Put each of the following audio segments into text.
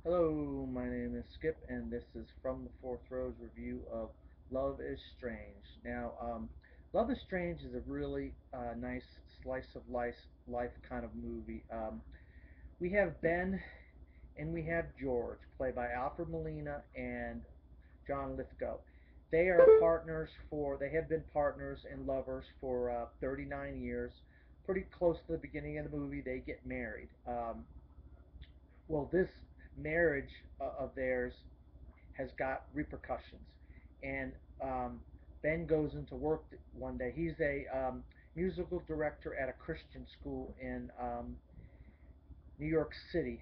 Hello, my name is Skip, and this is From the Fourth Row's review of Love is Strange. Love is Strange is a really nice slice of life kind of movie. We have Ben and we have George, played by Alfred Molina and John Lithgow. They have been partners and lovers for 39 years. Pretty close to the beginning of the movie, they get married. This marriage of theirs has got repercussions. And Ben goes into work one day. He's a musical director at a Christian school in New York City.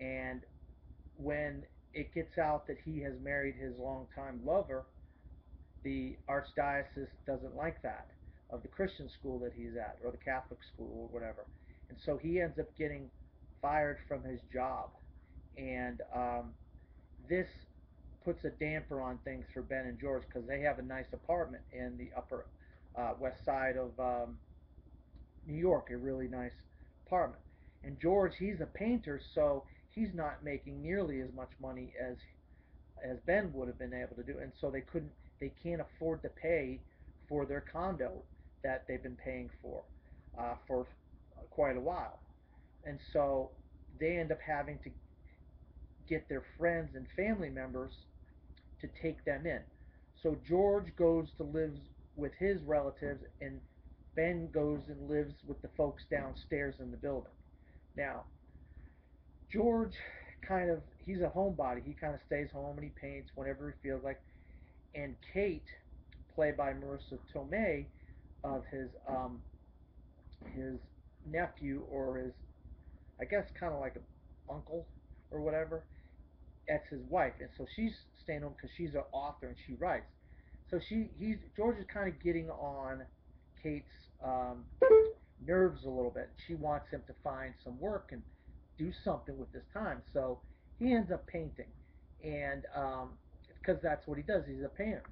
And when it gets out that he has married his longtime lover, the archdiocese doesn't like that of the Christian school that he's at, or the Catholic school, or whatever. And so he ends up getting fired from his job. And this puts a damper on things for Ben and George because they have a nice apartment in the upper west side of New York, a really nice apartment. And George, he's a painter, so he's not making nearly as much money as Ben would have been able to do, and so they can't afford to pay for their condo that they've been paying for quite a while, and so they end up having to get their friends and family members to take them in. So George goes to live with his relatives, and Ben goes and lives with the folks downstairs in the building. Now, George he's a homebody. He kind of stays home and he paints whenever he feels like. And Kate, played by Marissa Tomei, of his nephew, or his, I guess, kind of like a uncle or whatever. That's his wife, and so she's staying home because she's an author and she writes. So George is kind of getting on Kate's nerves a little bit. She wants him to find some work and do something with his time. So he ends up painting, and because that's what he does. He's a painter,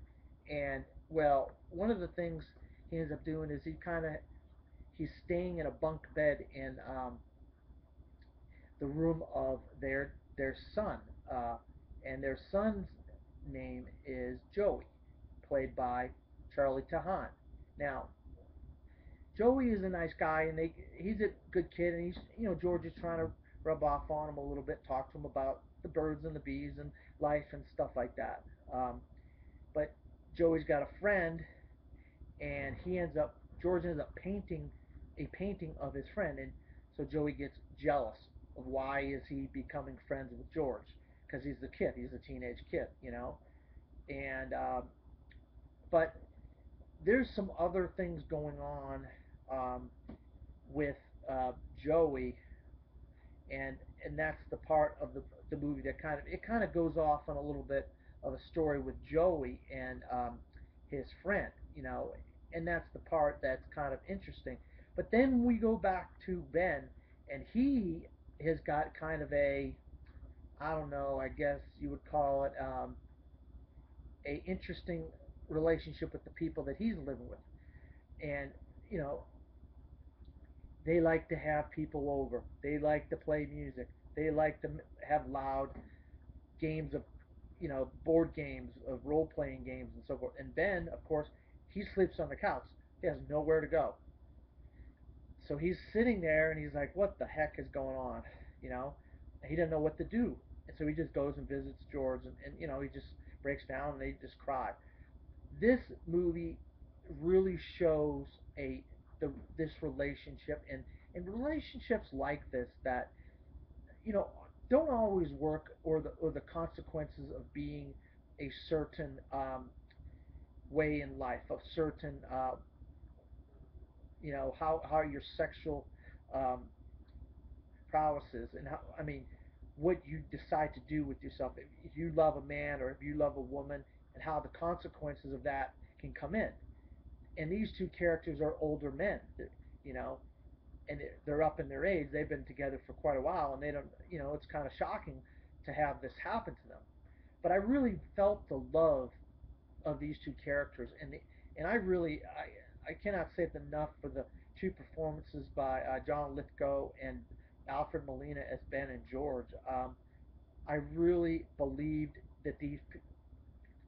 and one of the things he ends up doing is he's staying in a bunk bed in the room of their son, uh, and their son's name is Joey, played by Charlie Tahan. Now, Joey is a nice guy, and he's a good kid, and George is trying to rub off on him a little bit, talk to him about the birds and the bees and life and stuff like that. But Joey's got a friend, and George ends up painting a painting of his friend, and so Joey gets jealous of why is he becoming friends with George, because he's the kid, he's a teenage kid. And but there's some other things going on with Joey, and that's the part of the movie that kind of goes off on a little bit of a story with Joey and his friend, and that's the part that's kind of interesting. But then we go back to Ben, and he has got kind of a, I don't know, I guess you would call it a interesting relationship with the people that he's living with, and you know they like to have people over. They like to play music. They like to have loud games of, board games, of role playing games and so forth. And Ben, of course, he sleeps on the couch. He has nowhere to go. So he's sitting there and he's like, what the heck is going on? You know? And he doesn't know what to do. And so he just goes and visits George, and he just breaks down and they just cry. This movie really shows a this relationship, and relationships like this that you know don't always work, or the consequences of being a certain way in life, of certain how your sexual um, prowesses, and how, I mean, what you decide to do with yourself, if you love a man or if you love a woman, and how the consequences of that can come in. And these two characters are older men, you know, and they're up in their age. They've been together for quite a while, and they don't, it's kind of shocking to have this happen to them. But I really felt the love of these two characters, and I cannot say it enough for the two performances by John Lithgow and Alfred Molina as Ben and George. I really believed that these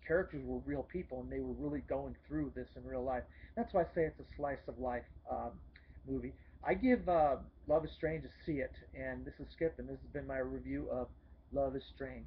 characters were real people and they were really going through this in real life. That's why I say it's a slice of life movie. I give Love is Strange a see it, and this is Skip, and this has been my review of Love is Strange.